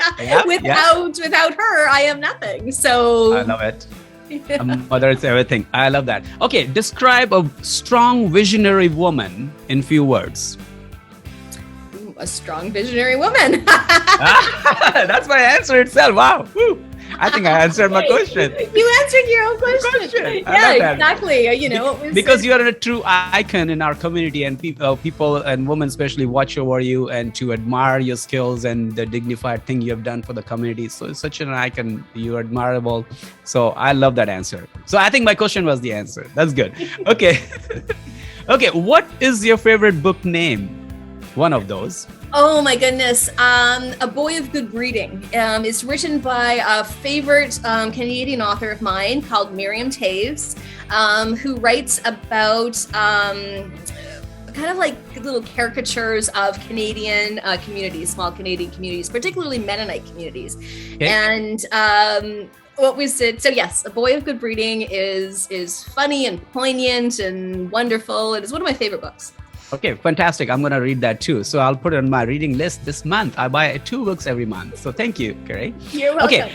Without her, I am nothing. So I love it. Mother is everything. I love that. Okay, describe a strong visionary woman in few words. A strong visionary woman. That's my answer itself. Wow. Woo. I think I answered my question. You answered your own question. Yeah, exactly. Because you are a true icon in our community, and people and women especially watch over you and to admire your skills and the dignified thing you have done for the community. So it's such an icon. You're admirable. So I love that answer. So I think my question was the answer. That's good. Okay. Okay. What is your favorite book name? One of those. Oh my goodness. A Boy of Good Breeding. It's written by a favorite Canadian author of mine called Miriam Taves, who writes about kind of like little caricatures of Canadian communities, small Canadian communities, particularly Mennonite communities. Okay. And what was it? So yes, A Boy of Good Breeding is funny and poignant and wonderful. It is one of my favorite books. Okay, fantastic. I'm going to read that too. So I'll put it on my reading list this month. I buy 2 books every month. So thank you, Kerry. You're welcome. Okay,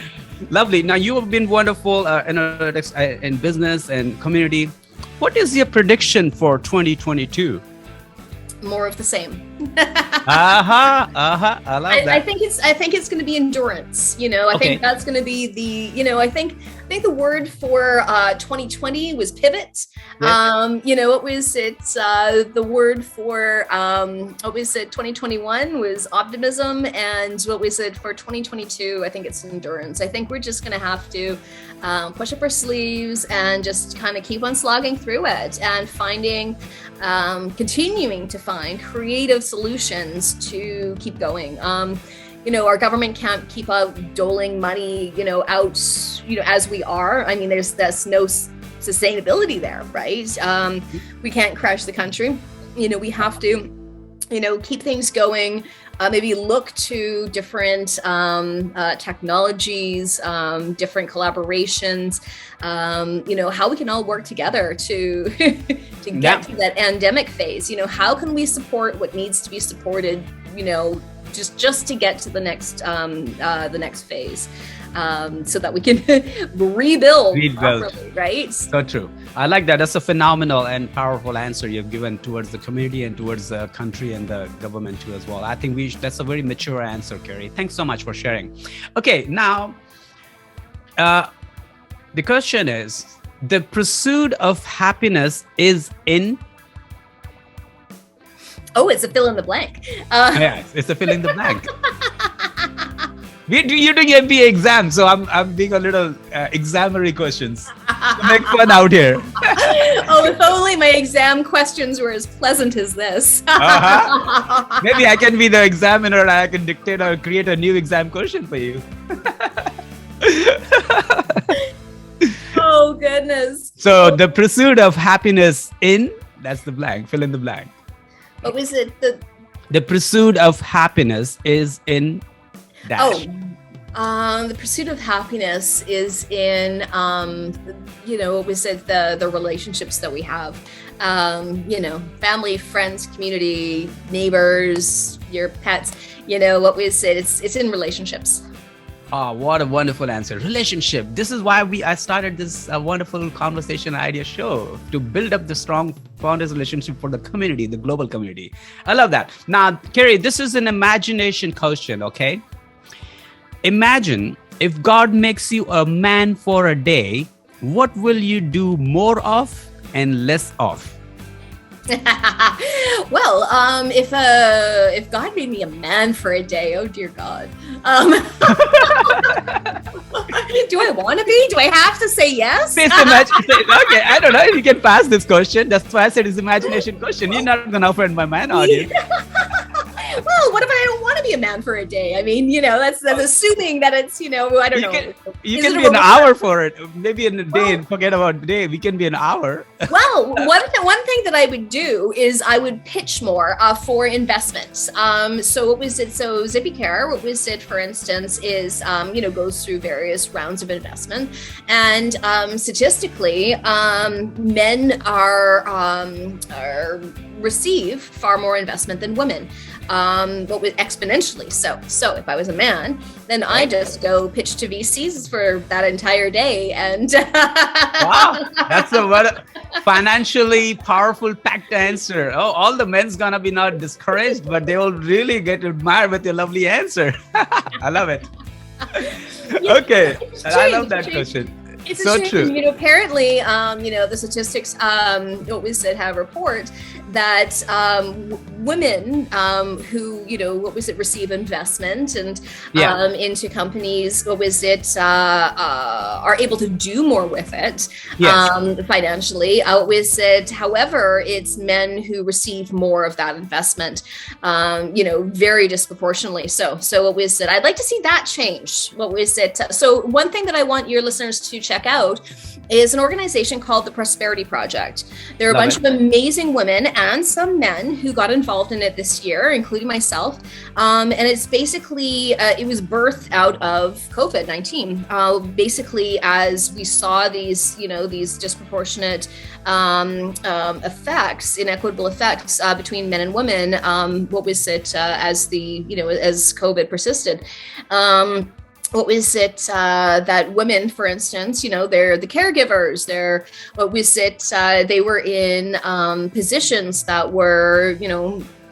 lovely. Now you have been wonderful in business and community. What is your prediction for 2022? More of the same. I love that. I think it's going to be endurance. I think that's going to be the. I think the word for 2020 was pivot. Yes. What was it? The word for what was it? 2021 was optimism, and what was it for 2022? I think it's endurance. I think we're just going to have to push up our sleeves and just kind of keep on slogging through it and continuing to find creative solutions to keep going. Our government can't keep out doling money, out, as we are. I mean, there's no sustainability there, right? We can't crash the country. We have to, keep things going. Maybe look to different technologies, different collaborations, how we can all work together to get to that endemic phase. How can we support what needs to be supported, just to get to the next phase, so that we can rebuild properly, right? So true. I like that. That's a phenomenal and powerful answer you've given towards the community and towards the country and the government too as well. I think that's a very mature answer, Kerry. Thanks so much for sharing. Okay, now the question is, the pursuit of happiness is in. Oh, it's a fill in the blank. Yeah, it's a fill in the blank. You're doing MBA exam, so I'm being a little examinary questions. Make fun out here. Oh, if only my exam questions were as pleasant as this. Maybe I can be the examiner and I can dictate or create a new exam question for you. Oh, goodness. So the pursuit of happiness in, that's the blank, fill in the blank. What was it? The pursuit of happiness is in dash. Oh, The pursuit of happiness is in, what we said, the relationships that we have, family, friends, community, neighbors, your pets, what we said, it's in relationships. Oh, what a wonderful answer. Relationship. This is why I started this wonderful conversation idea show, to build up the strong founders relationship for the community, the global community. I love that. Now, Kerry, this is an imagination question, okay? Imagine if God makes you a man for a day, what will you do more of and less of? Well, if God made me a man for a day, oh dear God, do I want to be? Do I have to say yes? Okay, I don't know if you can pass this question. That's why I said it's imagination question. You're not gonna offend my man, are you? Well, what if I don't want to be a man for a day? I mean, that's assuming that it's, I don't know. You can be an hour for it. Maybe in a day, and forget about the day. We can be an hour. Well, one thing that I would do is I would pitch more for investments. So what was it? So Ziphycare, what was it, for instance, is, goes through various rounds of investment. And statistically, men receive far more investment than women. But with exponentially so if I was a man, then I just go pitch to VCs for that entire day, and wow, that's a financially powerful packed answer. Oh, all the men's gonna be not discouraged, but they will really get admired with your lovely answer. I love it. Okay, I love that question. It's so a shame. True. Apparently, the statistics, what we said, have report that women who, receive investment and into companies, are able to do more with it financially. However, it's men who receive more of that investment, very disproportionately. So what we said, I'd like to see that change. What we said. So one thing that I want your listeners to check out is an organization called the Prosperity Project. There are a bunch of amazing women and some men who got involved in it this year, including myself. And it's basically, it was birthed out of COVID-19. Basically, as we saw these disproportionate effects, inequitable effects between men and women, as COVID persisted. What was it that women, for instance, they're the caregivers, they were in positions that were,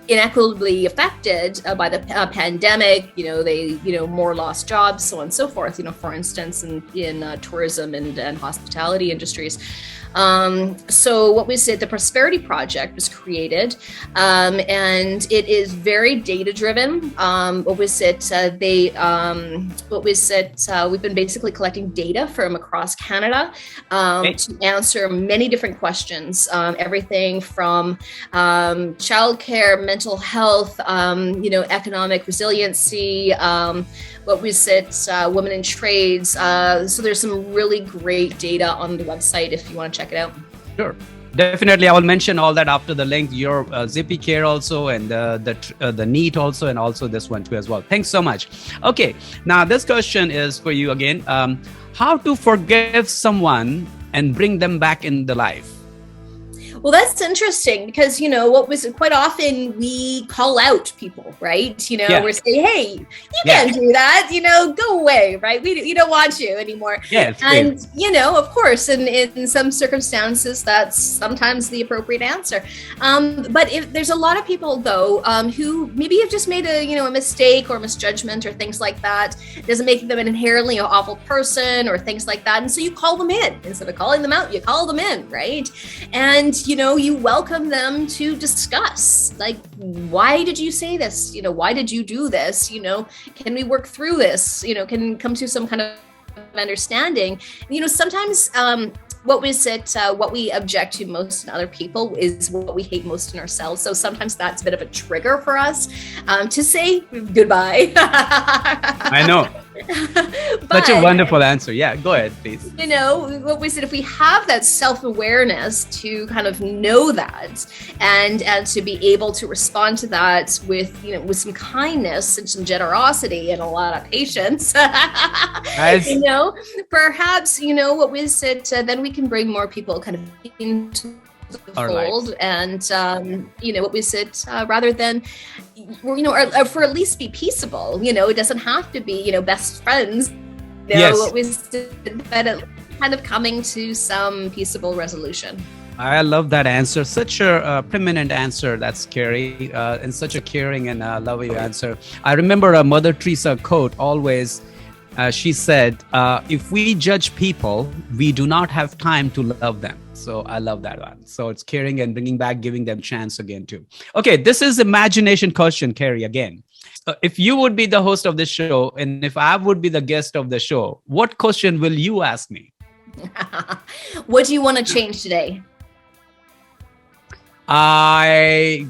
inequitably affected by the pandemic. They more lost jobs, so on and so forth, for instance, in tourism and hospitality industries. So what we said, the Prosperity Project was created, and it is very data driven. We've been basically collecting data from across Canada to answer many different questions, everything from childcare, mental health, economic resiliency, women in trades. So there's some really great data on the website if you want to check it out. Sure. Definitely. I will mention all that after the link, your Ziphycare also, and the NEAT also, and also this one too as well. Thanks so much. Okay. Now this question is for you again. How to forgive someone and bring them back in the life? Well, that's interesting because, quite often we call out people, right? We're saying, hey, you can't do that, go away, right? We don't want you anymore. Yeah, and, of course, in some circumstances, that's sometimes the appropriate answer. But if there's a lot of people, though, who maybe have just made a mistake or misjudgment or things like that, it doesn't make them an inherently awful person or things like that. And so you call them in. Instead of calling them out, you call them in, right? And you welcome them to discuss, like, why did you say this? Why did you do this? Can we work through this? Can come to some kind of understanding. Sometimes what we object to most in other people is what we hate most in ourselves. So sometimes that's a bit of a trigger for us to say goodbye. I know. Such a But wonderful answer. Yeah, go ahead, please. what we said, if we have that self-awareness to kind of know that and to be able to respond to that with some kindness and some generosity and a lot of patience, Nice. perhaps, what we said, then we can bring more people kind of into the Our fold lives. and what we said, rather than or for at least be peaceable. It doesn't have to be best friends, Yes. what we said, but kind of coming to some peaceable resolution. I love that answer. Such a preeminent answer. That's Kerry, and such a caring and loving answer. I remember a Mother Teresa quote always. She said, if we judge people, we do not have time to love them. So I love that one. So it's caring and bringing back, giving them chance again too. Okay, this is imagination question, Kerry, again. If you would be the host of this show and if I would be the guest of the show, what question will you ask me? What do you want to change today? I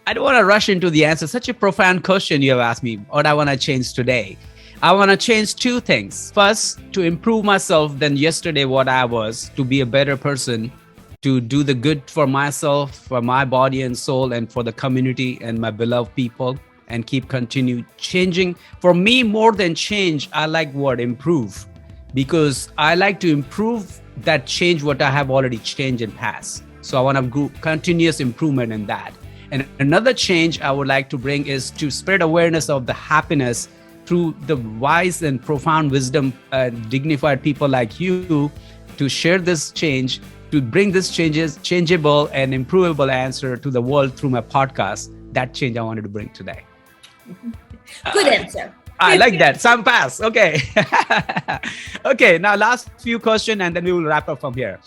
don't want to rush into the answer. Such a profound question you have asked me. What I want to change today. I want to change two things. First, to improve myself than yesterday what I was, to be a better person, to do the good for myself, for my body and soul, and for the community and my beloved people, and continue changing. For me, more than change, I like word improve, because I like to improve that change what I have already changed in past. So I want to go continuous improvement in that. And another change I would like to bring is to spread awareness of the happiness through the wise and profound wisdom, dignified people like you, to share this change, to bring this changeable and improvable answer to the world through my podcast. That change I wanted to bring today. Good answer. I like that. Some pass. Okay. Okay. Now, last few questions, and then we will wrap up from here.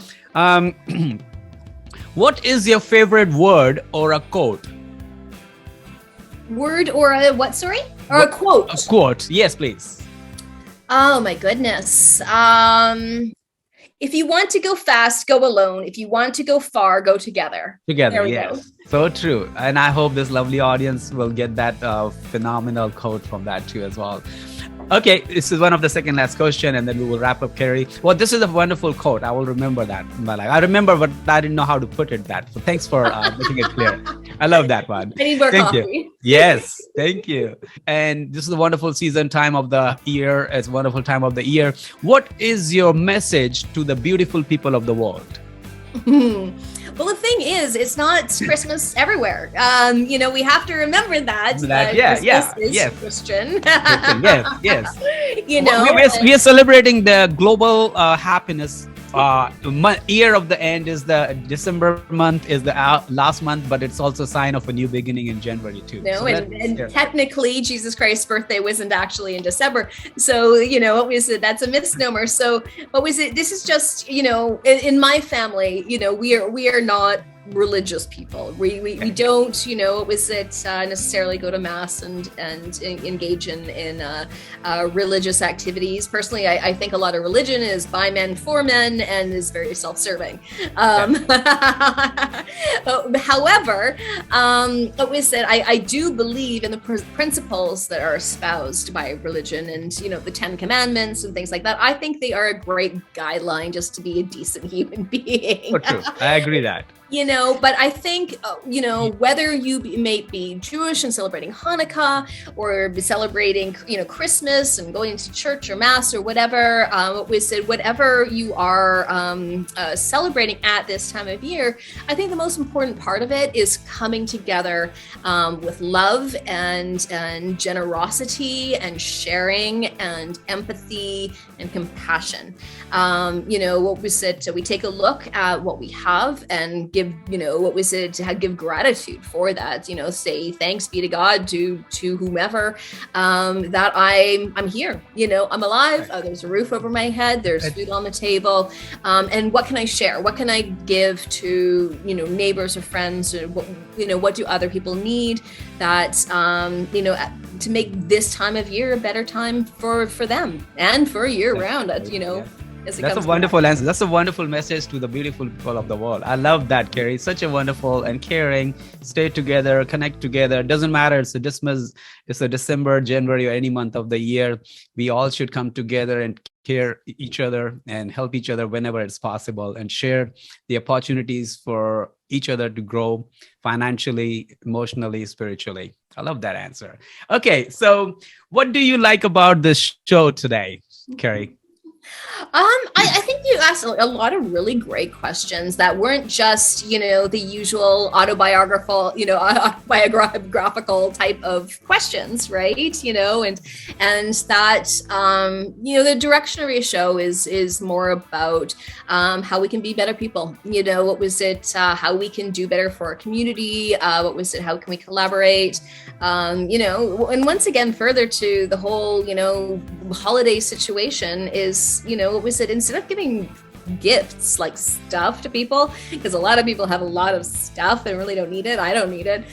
What is your favorite word or a quote? Word or a what? Sorry, or a quote? A quote. Yes, please. Oh my goodness. If you want to go fast, go alone. If you want to go far, go together. Together, There we yes. go. So true. And I hope this lovely audience will get that phenomenal quote from that too as well. Okay, this is one of the second last question, and then we will wrap up, Kerry. Well, this is a wonderful quote. I will remember that in my life. I remember, but I didn't know how to put it that. So thanks for making it clear. I love that one. I need more Thank coffee. you. Yes, thank you. And this is a wonderful season time of the year. It's a wonderful time of the year. What is your message to the beautiful people of the world? Well, the thing is, it's not Christmas everywhere. We have to remember that. Christmas is Christian. Yes. Well, we are celebrating the global happiness. Year of the end is the December month, is the last month, but it's also a sign of a new beginning in January too. Technically, Jesus Christ's birthday wasn't actually in December. So, what was it? That's a misnomer. So what was it? This is just, in my family, we are not religious people. We don't, necessarily go to mass and engage in religious activities. Personally, I think a lot of religion is by men for men and is very self-serving. However, like we said, I do believe in the principles that are espoused by religion and, the 10 Commandments and things like that. I think they are a great guideline just to be a decent human being. So true. I agree that. But I think, whether you may be Jewish and celebrating Hanukkah or be celebrating, Christmas and going to church or mass or whatever, we said, whatever you are celebrating at this time of year, I think the most important part of it is coming together with love and generosity and sharing and empathy and compassion. What we said, we take a look at what we have and give, to give gratitude for that, say thanks be to God, to whomever, that I'm here, I'm alive, there's a roof over my head, there's food on the table, and what can I share? What can I give to, neighbors or friends, or what do other people need that, to make this time of year a better time for them and for year round, That's a wonderful answer. That's a wonderful message to the beautiful people of the world. I love that, Kerry. Such a wonderful and caring. Stay together, connect together. Doesn't matter. It's a December, January, or any month of the year. We all should come together and care each other and help each other whenever it's possible, and share the opportunities for each other to grow financially, emotionally, spiritually. I love that answer. Okay, so what do you like about this show today, Kerry? I think you asked a lot of really great questions that weren't just, the usual autobiographical, autobiographical type of questions, right? And that, the direction of your show is more about how we can be better people. What was it? How we can do better for our community? What was it? How can we collaborate? And once again, further to the whole, holiday situation is, what was it? Instead of giving gifts like stuff to people, because a lot of people have a lot of stuff and really don't need it. I don't need it.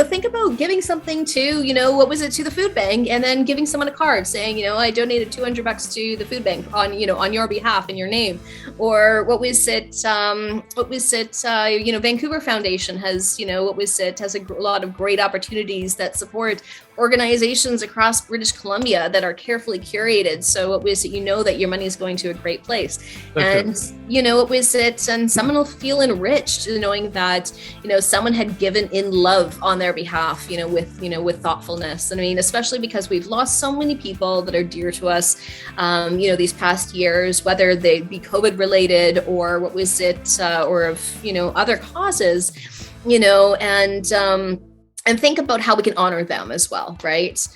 Think about giving something to, what was it, to the food bank, and then giving someone a card saying, I donated $200 to the food bank on your behalf in your name. Or what was it? Vancouver Foundation has, has a lot of great opportunities that support organizations across British Columbia that are carefully curated. So what was it, that your money is going to a great place. Okay. And, what was it? And someone will feel enriched knowing that, someone had given in love on their behalf, with thoughtfulness. And I mean, especially because we've lost so many people that are dear to us, these past years, whether they be COVID related or what was it, or of, other causes, and think about how we can honor them as well, right?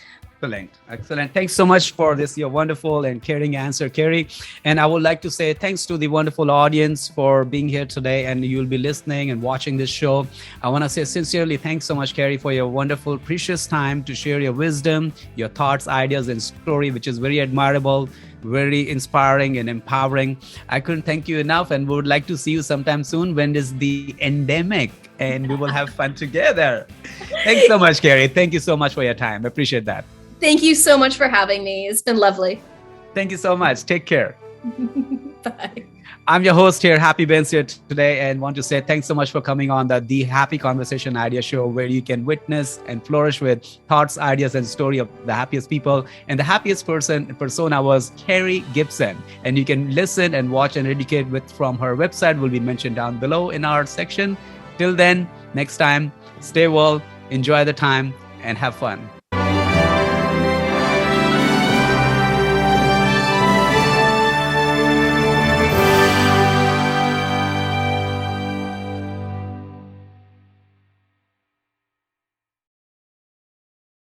Excellent. Thanks so much for this, your wonderful and caring answer, Kerry. And I would like to say thanks to the wonderful audience for being here today, and you'll be listening and watching this show. I want to say sincerely thanks so much, Kerry, for your wonderful, precious time to share your wisdom, your thoughts, ideas, and story, which is very admirable, very inspiring and empowering. I couldn't thank you enough, and would like to see you sometime soon when it's the endemic, and we will have fun together. Thanks so much, Kerry. Thank you so much for your time. I appreciate that. Thank you so much for having me. It's been lovely. Thank you so much. Take care. Bye. I'm your host here, Happy Bains here today, and want to say thanks so much for coming on the Happy Conversation Idea Show, where you can witness and flourish with thoughts, ideas, and story of the happiest people. And the happiest persona was Kerry Gibson. And you can listen and watch and educate from her website, will be mentioned down below in our section. Till then, next time, stay well, enjoy the time, and have fun.